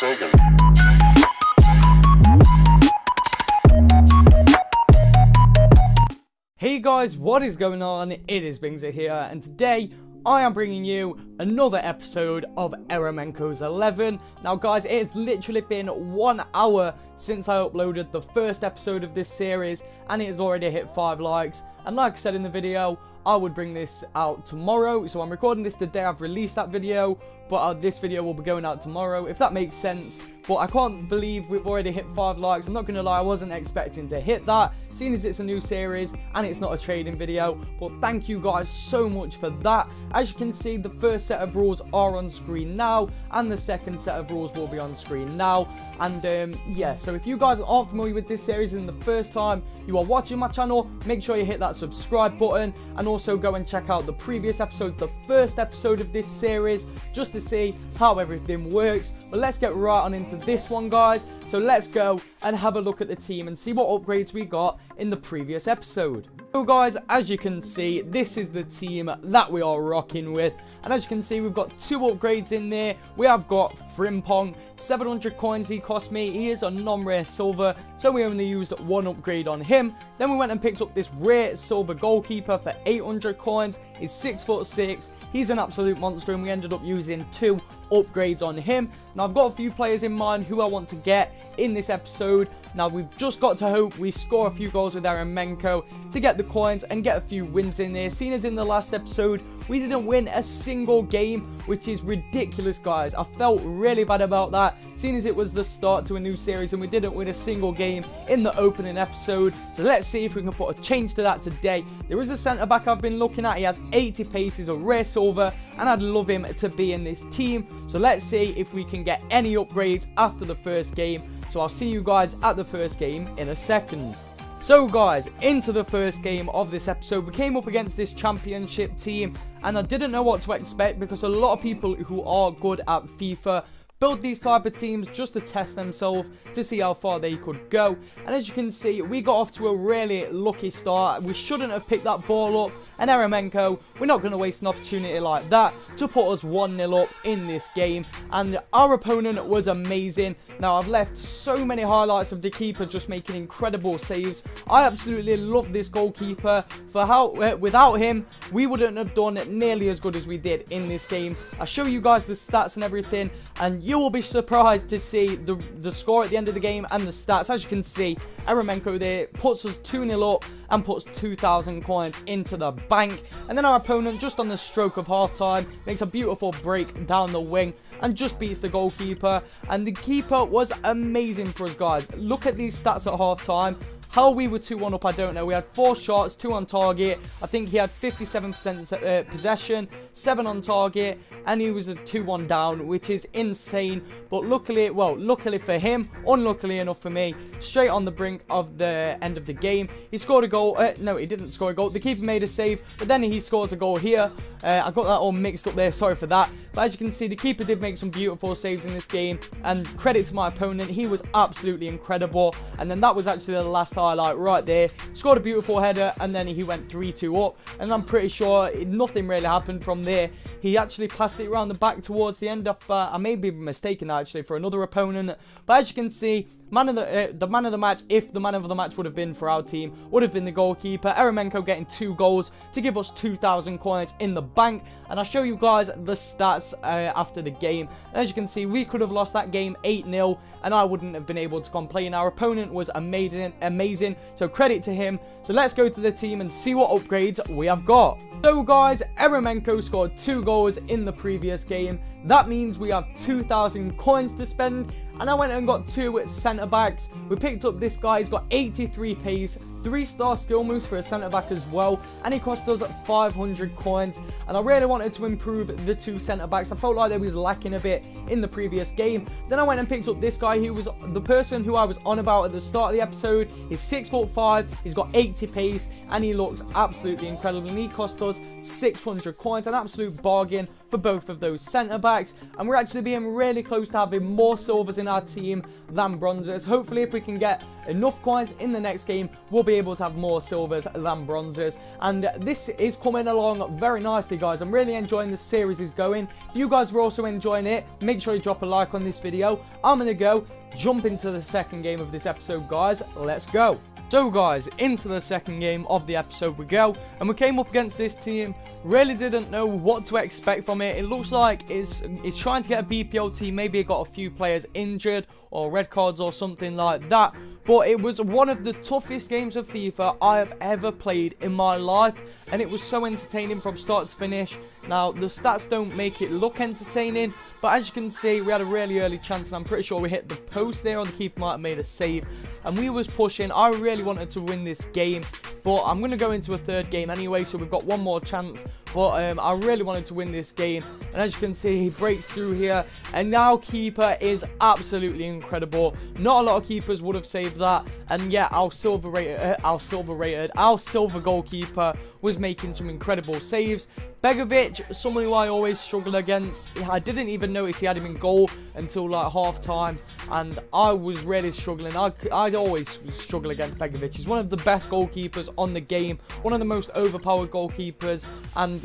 Second. Hey guys, what is going on? It is Bingzy here, and today I am bringing you another episode of Eremenkos 11. Now guys, it has literally been 1 hour since I uploaded the first episode of this series, and it has already hit 5 likes. And like I said in the video, I would bring this out tomorrow, so I'm recording this the day I've released that video, but this video will be going out tomorrow, if that makes sense. But I can't believe we've already hit 5 likes. I'm not going to lie, I wasn't expecting to hit that, seeing as it's a new series and it's not a trading video. But thank you guys so much for that. As you can see, the first set of rules are on screen now, and the second set of rules will be on screen now. And yeah, so if you guys aren't familiar with this series and the first time you are watching my channel, make sure you hit that subscribe button, and also go and check out the previous episode, the first episode of this series, just to see how everything works. But let's get right on into this one, guys. So let's go and have a look at the team and see what upgrades we got in the previous episode. So guys, as you can see, this is the team that we are rocking with, and as you can see, we've got 2 upgrades in there. We have got Frimpong, 700 coins he cost me. He is a non-rare silver, so we only used 1 upgrade on him. Then we went and picked up this rare silver goalkeeper for 800 coins. He's 6'6". He's an absolute monster, and we ended up using 2 upgrades on him. Now I've got a few players in mind who I want to get in this episode. Now we've just got to hope we score a few goals with Eremenko to get the coins and get a few wins in there, seeing as in the last episode we didn't win a single game, which is ridiculous, guys. I felt really bad about that, seeing as it was the start to a new series and we didn't win a single game in the opening episode. So let's see if we can put a change to that today. There is a centre back I've been looking at. He has 80 pace, he's a rare silver, and I'd love him to be in this team. So let's see if we can get any upgrades after the first game. So I'll see you guys at the first game in a second. So guys, into the first game of this episode, we came up against this championship team, and I didn't know what to expect because a lot of people who are good at FIFA build these type of teams just to test themselves to see how far they could go. And as you can see, we got off to a really lucky start. We shouldn't have picked that ball up, and Eremenko, we're not going to waste an opportunity like that to put us 1-0 up in this game. And our opponent was amazing. Now I've left so many highlights of the keeper just making incredible saves. I absolutely love this goalkeeper for how without him we wouldn't have done nearly as good as we did in this game. I'll show you guys the stats and everything, and you will be surprised to see the score at the end of the game and the stats. As you can see, Eremenko there puts us 2-0 up and puts 2,000 coins into the bank. And then our opponent, just on the stroke of half-time, makes a beautiful break down the wing and just beats the goalkeeper. And the keeper was amazing for us, guys. Look at these stats at half-time. How we were 2-1 up, I don't know. We had 4 shots, 2 on target. I think he had 57% possession, 7 on target, and he was a 2-1 down, which is insane. But luckily, well, luckily for him, unluckily enough for me, straight on the brink of the end of the game, he scored a goal. No, he didn't score a goal. The keeper made a save, but then he scores a goal here. I got that all mixed up there. Sorry for that. But as you can see, the keeper did make some beautiful saves in this game, and credit to my opponent. He was absolutely incredible. And then that was actually the last highlight right there. Scored a beautiful header, and then he went 3-2 up, and I'm pretty sure nothing really happened from there. He actually passed it around the back towards the end of I may be mistaken actually for another opponent, but as you can see, the man of the match, if the man of the match would have been for our team, would have been the goalkeeper. Eremenko getting 2 goals to give us 2,000 coins in the bank. And I'll show you guys the stats after the game. And as you can see, we could have lost that game 8-0 and I wouldn't have been able to complain. Our opponent was amazing, so credit to him. So let's go to the team and see what upgrades we have got. So guys, Eremenko scored 2 goals in the previous game. That means we have 2,000 coins to spend, and I went and got 2 centre backs. We picked up this guy. He's got 83 pace, 3-star skill moves for a centre back as well, and he cost us 500 coins. And I really wanted to improve the 2 centre backs. I felt like they was lacking a bit in the previous game. Then I went and picked up this guy. He was the person who I was on about at the start of the episode. He's 6'5", he's got 80 pace, and he looks absolutely incredible. And he cost us 600 coins, an absolute bargain for both of those centre backs, and we're actually being really close to having more silvers in our team than bronzes. Hopefully, if we can get enough coins in the next game, we'll be able to have more silvers than bronzes, and this is coming along very nicely, guys. I'm really enjoying the series is going. If you guys are also enjoying it, make sure you drop a like on this video. I'm gonna go jump into the second game of this episode, guys. Let's go. So guys, into the second game of the episode we go, and we came up against this team. Really didn't know what to expect from it. It looks like it's trying to get a BPL team. Maybe it got a few players injured or red cards or something like that. But it was one of the toughest games of FIFA I have ever played in my life, and it was so entertaining from start to finish. Now, the stats don't make it look entertaining, but as you can see, we had a really early chance, and I'm pretty sure we hit the post there, or the keeper might have made a save, and we was pushing. I really wanted to win this game, but I'm going to go into a third game anyway, so we've got one more chance. But I really wanted to win this game, and as you can see, he breaks through here, and now keeper is absolutely incredible. Not a lot of keepers would have saved that, and yeah, our silver goalkeeper was making some incredible saves. Begovic, someone who I always struggle against. I didn't even notice he had him in goal until like half time, and I was really struggling. I'd always struggle against Begovic. He's one of the best goalkeepers on the game, one of the most overpowered goalkeepers, and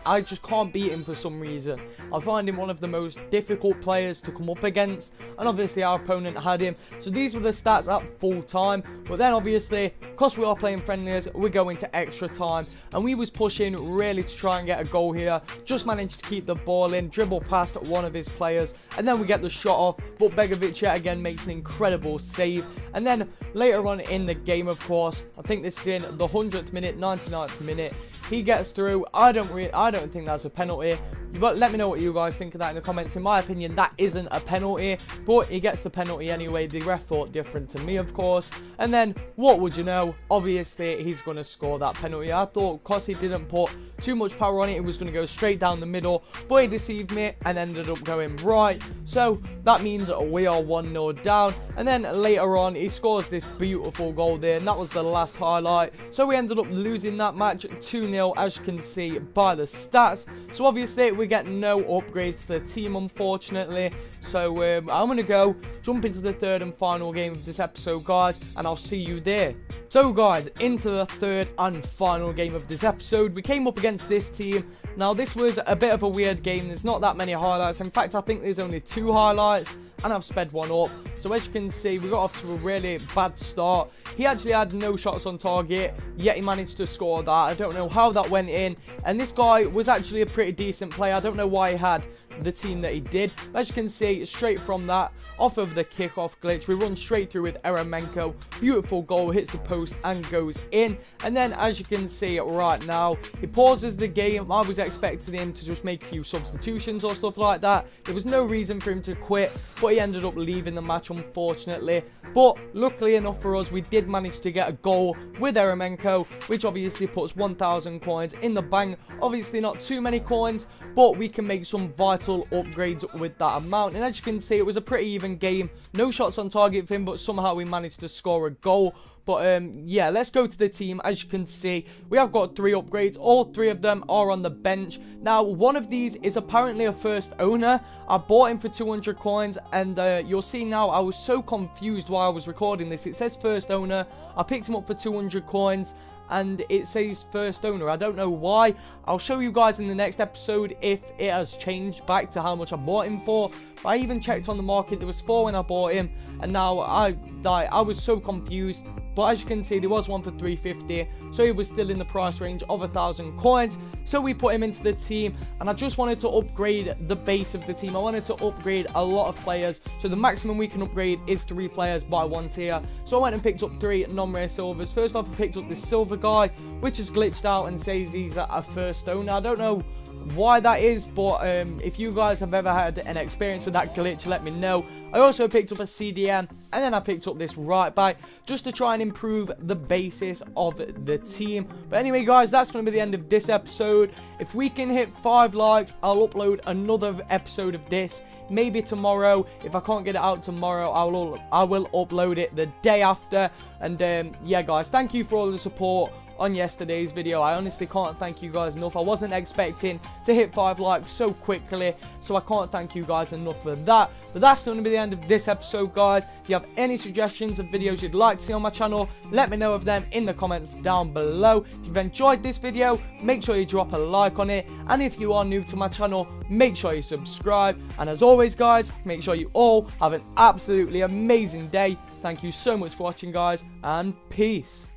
I just can't beat him for some reason. I find him one of the most difficult players to come up against, and obviously our opponent had him. So these were the stats at full time, but then obviously, because we are playing friendlies, we're going to extra time, and we was pushing really to try and get a goal here. Just managed to keep the ball in, dribble past one of his players, and then we get the shot off, but Begovic yet again makes an incredible save. And then later on in the game, of course, I think this is in the 100th minute, 99th minute, he gets through. I don't think that's a penalty, but let me know what you guys think of that in the comments. In my opinion, that isn't a penalty, but he gets the penalty anyway. The ref thought different to me, of course. And then, what would you know? Obviously, he's going to score that penalty. I thought because he didn't put too much power on it, it was going to go straight down the middle, but he deceived me and ended up going right. So that means we are 1-0 down. And then later on, he scores this beautiful goal there, and that was the last highlight. So we ended up losing that match 2-0, as you can see by the stats. So obviously, we get no upgrades to the team, unfortunately. So I'm going to go jump into the third and final game of this episode, guys, and I'll see you there. So guys, into the third and final game of this episode, we came up against this team. Now this was a bit of a weird game. There's not that many highlights. In fact, I think there's only 2 highlights, and I've sped one up. So as you can see, we got off to a really bad start. He actually had no shots on target, yet he managed to score that. I don't know how that went in, and this guy was actually a pretty decent player. I don't know why he had the team that he did. As you can see, straight from that, off of the kickoff glitch, we run straight through with Eremenko. Beautiful goal, hits the post and goes in. And then as you can see right now, he pauses the game. I was expecting him to just make a few substitutions or stuff like that. There was no reason for him to quit, but he ended up leaving the match, unfortunately. But luckily enough for us, we did manage to get a goal with Eremenko, which obviously puts 1,000 coins in the bank. Obviously not too many coins, but we can make some vital upgrades with that amount. And as you can see, it was a pretty even game. No shots on target for him, but somehow we managed to score a goal. But yeah, let's go to the team. As you can see, we have got 3 upgrades. All 3 of them are on the bench. Now, one of these is apparently a first owner. I bought him for 200 coins, and you'll see now I was so confused while I was recording this. It says first owner. I picked him up for 200 coins, and it says first owner. I don't know why. I'll show you guys in the next episode if it has changed back to how much I bought him for. But I even checked on the market. There was 4 when I bought him, and now I was so confused. But as you can see, there was one for 350, so he was still in the price range of 1,000 coins. So we put him into the team, and I just wanted to upgrade the base of the team. I wanted to upgrade a lot of players, so the maximum we can upgrade is 3 players by 1 tier. So I went and picked up 3 non-rare silvers. First off, I picked up this silver guy, which is glitched out and says he's a first owner. I don't know why that is, but if you guys have ever had an experience with that glitch, let me know. I also picked up a CDM, and then I picked up this right back just to try and improve the basis of the team. But anyway, guys, that's going to be the end of this episode. If we can hit 5 likes, I'll upload another episode of this, maybe tomorrow. If I can't get it out tomorrow, I will upload it the day after. And yeah, guys, thank you for all the support on yesterday's video. I honestly can't thank you guys enough. I wasn't expecting to hit 5 likes so quickly, so I can't thank you guys enough for that. But that's going to be the end of this episode, guys. If you have any suggestions of videos you'd like to see on my channel, let me know of them in the comments down below. If you've enjoyed this video, make sure you drop a like on it, and if you are new to my channel, make sure you subscribe. And as always, guys, make sure you all have an absolutely amazing day. Thank you so much for watching, guys, and peace.